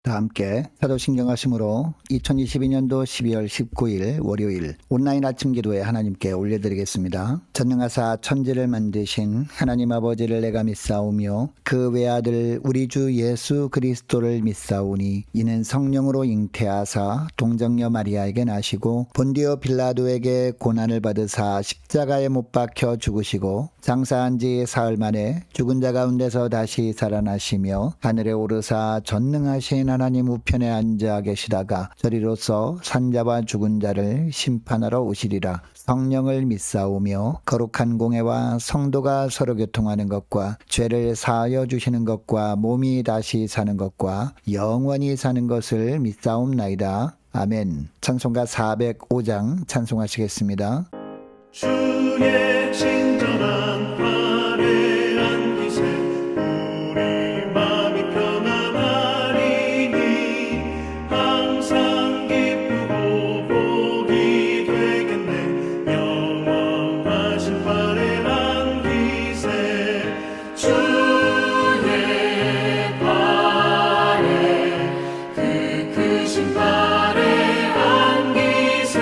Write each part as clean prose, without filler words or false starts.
다 함께 사도신경하심으로 2022년도 12월 19일 월요일 온라인 아침 기도에 하나님께 올려드리겠습니다. 전능하사 천지를 만드신 하나님 아버지를 내가 믿사오며 그 외아들 우리 주 예수 그리스도를 믿사오니 이는 성령으로 잉태하사 동정녀 마리아에게 나시고 본디오 빌라도에게 고난을 받으사 십자가에 못 박혀 죽으시고 장사한 지 사흘 만에 죽은 자 가운데서 다시 살아나시며 하늘에 오르사 전능하신 하나님 우편에 앉아 계시다가 저리로서 산자와 죽은 자를 심판하러 오시리라. 성령을 믿사오며 거룩한 공회와 성도가 서로 교통하는 것과 죄를 사하여 주시는 것과 몸이 다시 사는 것과 영원히 사는 것을 믿사옵나이다. 아멘. 찬송가 405장 찬송하시겠습니다. 주의 친절한 팔에 안기세 우리 마음이 편안하리니 항상 기쁘고 복이 되겠네. 영원하신 팔에 안기세 주의 팔에 그 크신 팔에 안기세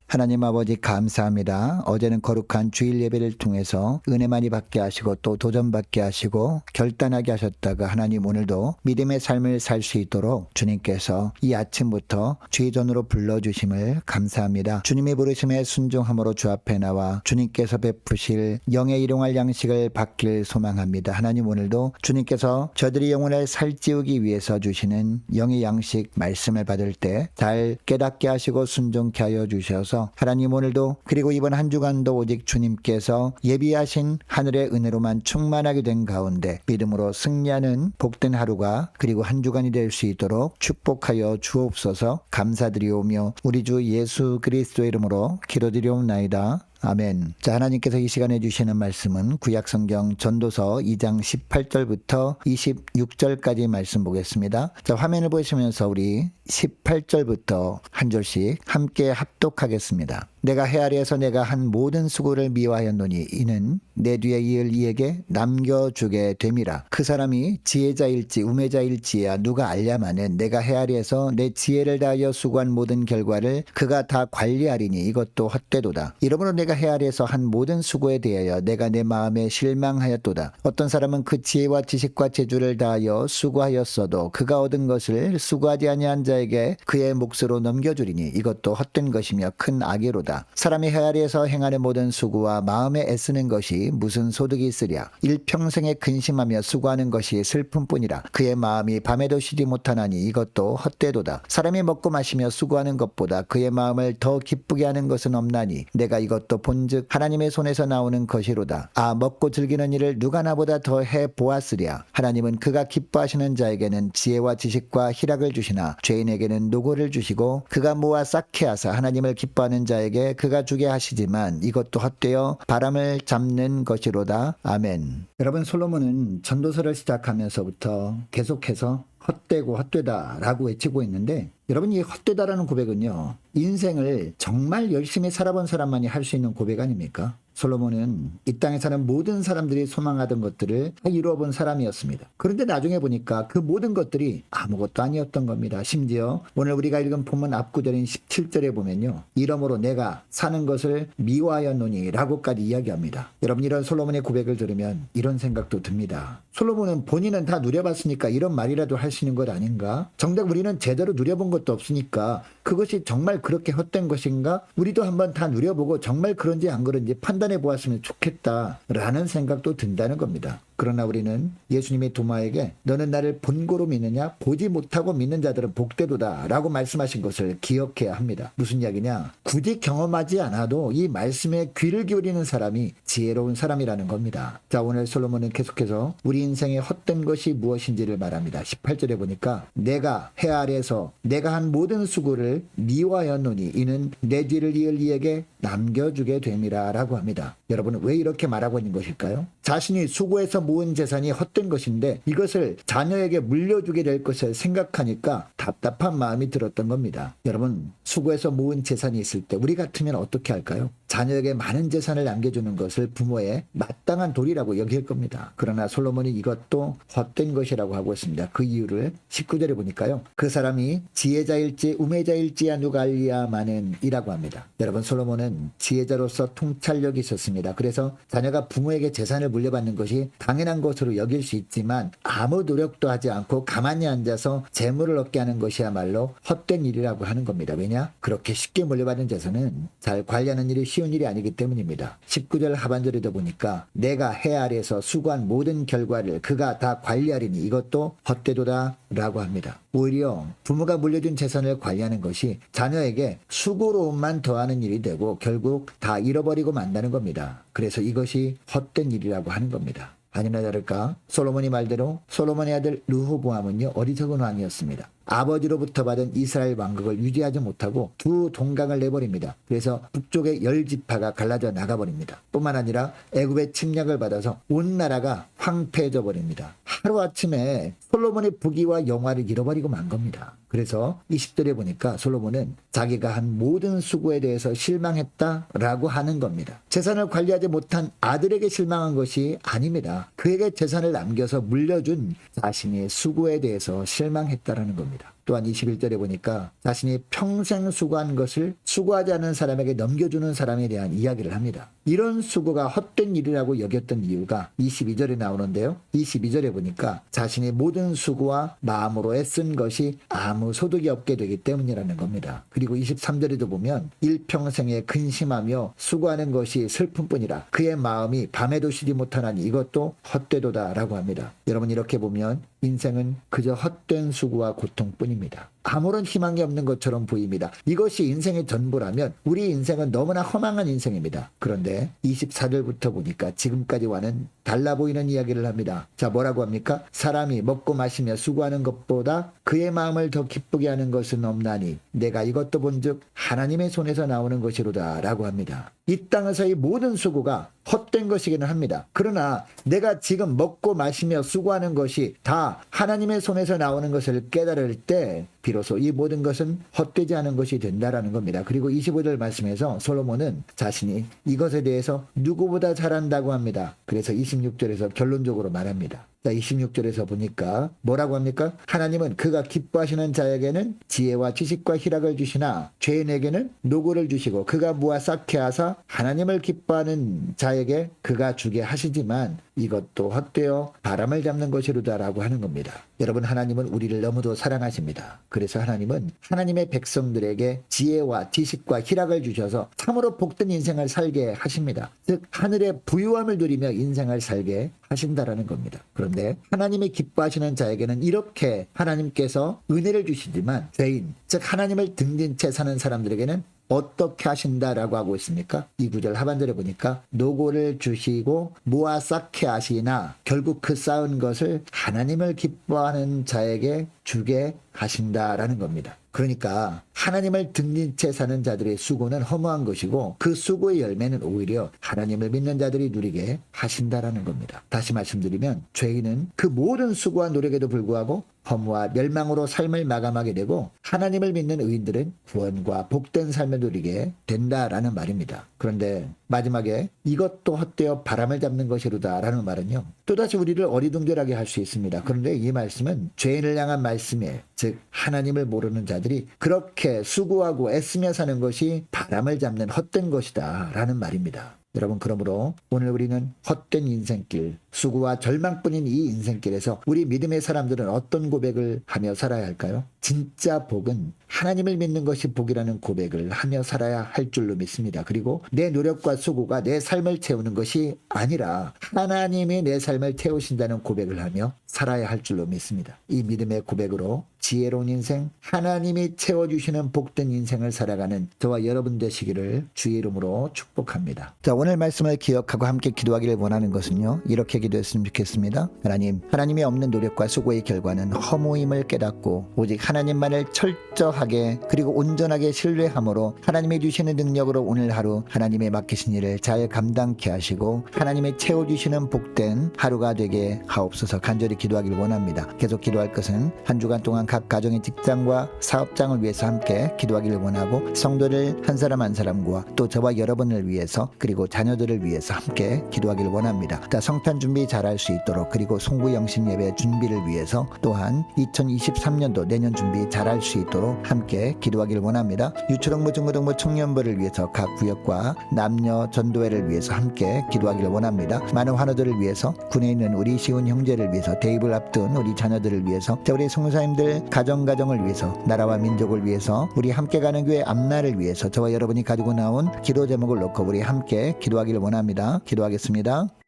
하나님 아버지 감사합니다. 어제는 거룩한 주일 예배를 통해서 은혜 많이 받게 하시고 또 도전받게 하시고 결단하게 하셨다가 하나님 오늘도 믿음의 삶을 살 수 있도록 주님께서 이 아침부터 주의전으로 불러주심을 감사합니다. 주님의 부르심에 순종함으로 주 앞에 나와 주님께서 베푸실 영의 일용할 양식을 받길 소망합니다. 하나님 오늘도 주님께서 저들이 영혼을 살찌우기 위해서 주시는 영의 양식 말씀을 받을 때 잘 깨닫게 하시고 순종케 하여 주셔서 하나님 오늘도 그리고 이번 한 주간도 오직 주님께서 예비하신 하늘의 은혜로만 충만하게 된 가운데 믿음으로 승리하는 복된 하루가 그리고 한 주간이 될 수 있도록 축복하여 주옵소서. 감사드리오며 우리 주 예수 그리스도의 이름으로 기도드리옵나이다. 아멘. 자, 하나님께서 이 시간에 주시는 말씀은 구약성경 전도서 2장 18절부터 26절까지 말씀 보겠습니다. 자, 화면을 보시면서 우리 18절부터 한 절씩 함께 합독하겠습니다. 내가 해 아래에서 내가 한 모든 수고를 미워하였노니 이는 내 뒤에 이을 이에게 남겨주게 됨이라. 그 사람이 지혜자일지 우매자일지야 누가 알랴마는 내가 해 아래에서 내 지혜를 다하여 수고한 모든 결과를 그가 다 관리하리니 이것도 헛되도다. 이러므로 내가 해 아래에서 한 모든 수고에 대하여 내가 내 마음에 실망하였도다. 어떤 사람은 그 지혜와 지식과 재주를 다하여 수고하였어도 그가 얻은 것을 수고하지 아니한 자에게 그의 몫으로 넘겨주리니 이것도 헛된 것이며 큰 악이로다. 사람이 해 아래에서 행하는 모든 수고와 마음에 애쓰는 것이 무슨 소득이 있으랴. 일평생에 근심하며 수고하는 것이 슬픔뿐이라. 그의 마음이 밤에도 쉬지 못하나니 이것도 헛되도다. 사람이 먹고 마시며 수고하는 것보다 그의 마음을 더 기쁘게 하는 것은 없나니 내가 이것도 본즉 하나님의 손에서 나오는 것이로다. 아, 먹고 즐기는 일을 누가 나보다 더 해보았으랴. 하나님은 그가 기뻐하시는 자에게는 지혜와 지식과 희락을 주시나 죄인에게는 노고를 주시고 그가 모아 쌓게 하사 하나님을 기뻐하는 자에게 그가 주게 하시지만 이것도 헛되어 바람을 잡는 것이로다. 아멘. 여러분, 솔로몬은 전도서를 시작하면서부터 계속해서 헛되고 헛되다라고 외치고 있는데, 여러분, 이 헛되다라는 고백은요, 인생을 정말 열심히 살아본 사람만이 할 수 있는 고백 아닙니까? 솔로몬은 이 땅에 사는 모든 사람들이 소망하던 것들을 다 이루어본 사람이었습니다. 그런데 나중에 보니까 그 모든 것들이 아무것도 아니었던 겁니다. 심지어 오늘 우리가 읽은 본문 앞구절인 17절에 보면요, 이러므로 내가 사는 것을 미워하였노니 라고까지 이야기합니다. 여러분, 이런 솔로몬의 고백을 들으면 이런 생각도 듭니다. 솔로몬은 본인은 다 누려봤으니까 이런 말이라도 할 수 있는 것 아닌가? 정작 우리는 제대로 누려본 것도 없으니까 그것이 정말 그렇게 헛된 것인가? 우리도 한번 다 누려보고 정말 그런지 안 그런지 판단해 보았으면 좋겠다라는 생각도 든다는 겁니다. 그러나 우리는 예수님의 도마에게 너는 나를 본고로 믿느냐? 보지 못하고 믿는 자들은 복되도다 라고 말씀하신 것을 기억해야 합니다. 무슨 이야기냐? 굳이 경험하지 않아도 이 말씀에 귀를 기울이는 사람이 지혜로운 사람이라는 겁니다. 자, 오늘 솔로몬은 계속해서 우리 인생의 헛된 것이 무엇인지를 말합니다. 18절에 보니까 내가 해 아래에서 내가 한 모든 수고를 미워하였노니 이는 내 뒤를 이을 이에게 남겨주게 됨이라 라고 합니다. 여러분, 왜 이렇게 말하고 있는 것일까요? 자신이 수고해서 모은 재산이 헛된 것인데 이것을 자녀에게 물려주게 될 것을 생각하니까 답답한 마음이 들었던 겁니다. 여러분, 수고해서 모은 재산이 있을 때 우리 같으면 어떻게 할까요? 자녀에게 많은 재산을 남겨주는 것을 부모의 마땅한 도리라고 여길 겁니다. 그러나 솔로몬이 이것도 헛된 것이라고 하고 있습니다. 그 이유를 19절에 보니까요, 그 사람이 지혜자일지 우매자일지야 누가 알리야마는 이라고 합니다. 여러분, 솔로몬은 지혜자로서 통찰력이 있었습니다. 그래서 자녀가 부모에게 재산을 물려받는 것이 당연한 것으로 여길 수 있지만 아무 노력도 하지 않고 가만히 앉아서 재물을 얻게 하는 것이야말로 헛된 일이라고 하는 겁니다. 왜냐? 그렇게 쉽게 물려받은 재산은 잘 관리하는 일이 쉬운 일이 아니기 때문입니다. 19절 하반절에도 보니까 내가 해 아래에서 수고한 모든 결과를 그가 다 관리하리니 이것도 헛되도다 라고 합니다. 오히려 부모가 물려준 재산을 관리하는 것이 자녀에게 수고로움만 더하는 일이 되고 결국 다 잃어버리고 만다는 겁니다. 그래서 이것이 헛된 일이라고 하는 겁니다. 아니나 다를까 솔로몬이 말대로 솔로몬의 아들 르호보암은요, 어리석은 왕이었습니다. 아버지로부터 받은 이스라엘 왕국을 유지하지 못하고 두 동강을 내버립니다. 그래서 북쪽의 10지파가 갈라져 나가버립니다. 뿐만 아니라 애굽의 침략을 받아서 온 나라가 황폐해져 버립니다. 하루아침에 솔로몬의 부귀와 영화를 잃어버리고 만 겁니다. 그래서 20절에 보니까 솔로몬은 자기가 한 모든 수고에 대해서 실망했다라고 하는 겁니다. 재산을 관리하지 못한 아들에게 실망한 것이 아닙니다. 그에게 재산을 남겨서 물려준 자신의 수고에 대해서 실망했다라는 겁니다. 또한 21절에 보니까 자신이 평생 수고한 것을 수고하지 않은 사람에게 넘겨주는 사람에 대한 이야기를 합니다. 이런 수고가 헛된 일이라고 여겼던 이유가 22절에 나오는데요. 22절에 보니까 자신이 모든 수고와 마음으로 애쓴 것이 아무 소득이 없게 되기 때문이라는 겁니다. 그리고 23절에도 보면 일평생에 근심하며 수고하는 것이 슬픔뿐이라 그의 마음이 밤에도 쉬지 못하나니 이것도 헛되도다라고 합니다. 여러분, 이렇게 보면 인생은 그저 헛된 수고와 고통뿐입니다. 아무런 희망이 없는 것처럼 보입니다. 이것이 인생의 전부라면 우리 인생은 너무나 허망한 인생입니다. 그런데 24절부터 보니까 지금까지와는 달라 보이는 이야기를 합니다. 자, 뭐라고 합니까? 사람이 먹고 마시며 수고하는 것보다 그의 마음을 더 기쁘게 하는 것은 없나니 내가 이것도 본즉 하나님의 손에서 나오는 것이로다 라고 합니다. 이 땅에서의 모든 수고가 헛된 것이기는 합니다. 그러나 내가 지금 먹고 마시며 수고하는 것이 다 하나님의 손에서 나오는 것을 깨달을 때 비로소 이 모든 것은 헛되지 않은 것이 된다라는 겁니다. 그리고 25절 말씀에서 솔로몬은 자신이 이것에 대해서 누구보다 잘한다고 합니다. 그래서 26절에서 결론적으로 말합니다. 자, 26절에서 보니까 뭐라고 합니까? 하나님은 그가 기뻐하시는 자에게는 지혜와 지식과 희락을 주시나 죄인에게는 노고를 주시고 그가 모아 쌓게 하사 하나님을 기뻐하는 자에게 그가 주게 하시지만 이것도 헛되어 바람을 잡는 것이로다라고 하는 겁니다. 여러분, 하나님은 우리를 너무도 사랑하십니다. 그래서 하나님은 하나님의 백성들에게 지혜와 지식과 희락을 주셔서 참으로 복된 인생을 살게 하십니다. 즉 하늘의 부유함을 누리며 인생을 살게 하신다라는 겁니다. 그런데 하나님이 기뻐하시는 자에게는 이렇게 하나님께서 은혜를 주시지만 죄인, 즉 하나님을 등진 채 사는 사람들에게는 어떻게 하신다라고 하고 있습니까? 이 구절 하반절에 보니까 노고를 주시고 모아 쌓게 하시나 결국 그 쌓은 것을 하나님을 기뻐하는 자에게 주게 하신다라는 겁니다. 그러니까 하나님을 등진 채 사는 자들의 수고는 허무한 것이고 그 수고의 열매는 오히려 하나님을 믿는 자들이 누리게 하신다라는 겁니다. 다시 말씀드리면 죄인은 그 모든 수고와 노력에도 불구하고 허무와 멸망으로 삶을 마감하게 되고 하나님을 믿는 의인들은 구원과 복된 삶을 누리게 된다라는 말입니다. 그런데 마지막에 이것도 헛되어 바람을 잡는 것이로다라는 말은요. 또다시 우리를 어리둥절하게 할 수 있습니다. 그런데 이 말씀은 죄인을 향한 말씀에 즉 하나님을 모르는 자들이 그렇게 수고하고 애쓰며 사는 것이 바람을 잡는 헛된 것이다 라는 말입니다. 여러분 그러므로 오늘 우리는 헛된 인생길, 수고와 절망뿐인 이 인생길에서 우리 믿음의 사람들은 어떤 고백을 하며 살아야 할까요? 진짜 복은 하나님을 믿는 것이 복이라는 고백을 하며 살아야 할 줄로 믿습니다. 그리고 내 노력과 수고가 내 삶을 채우는 것이 아니라 하나님이 내 삶을 채우신다는 고백을 하며 살아야 할 줄로 믿습니다. 이 믿음의 고백으로 지혜로운 인생, 하나님이 채워주시는 복된 인생을 살아가는 저와 여러분 되시기를 주의 이름으로 축복합니다. 자, 오늘 말씀을 기억하고 함께 기도하기를 원하는 것은요. 이렇게 기도했으면 좋겠습니다. 하나님이 없는 노력과 수고의 결과는 허무임을 깨닫고 오직 하나님만을 철저하게 그리고 온전하게 신뢰함으로 하나님이 주시는 능력으로 오늘 하루 하나님의 맡기신 일을 잘 감당케 하시고 하나님의 채워주시는 복된 하루가 되게 하옵소서 간절히 기도하기를 원합니다. 계속 기도할 것은 한 주간 동안 각 가정의 직장과 사업장을 위해서 함께 기도하기를 원하고 성도를 한 사람 한 사람과 또 저와 여러분을 위해서 그리고 자녀들을 위해서 함께 기도하기를 원합니다. 성탄 준비 잘할 수 있도록 그리고 송구 영신 예배 준비를 위해서 또한 2023년도 내년 준비 잘할 수 있도록 함께 기도하기를 원합니다. 유초등부 중고등부 청년부를 위해서 각 구역과 남녀 전도회를 위해서 함께 기도하기를 원합니다. 많은 환우들을 위해서 군에 있는 우리 시온 형제를 위해서 대입을 앞둔 우리 자녀들을 위해서 우리 성사님들 가정을 위해서 나라와 민족을 위해서 우리 함께 가는 교회 앞날을 위해서 저와 여러분이 가지고 나온 기도 제목을 놓고 우리 함께 기도하기를 원합니다. 기도하겠습니다.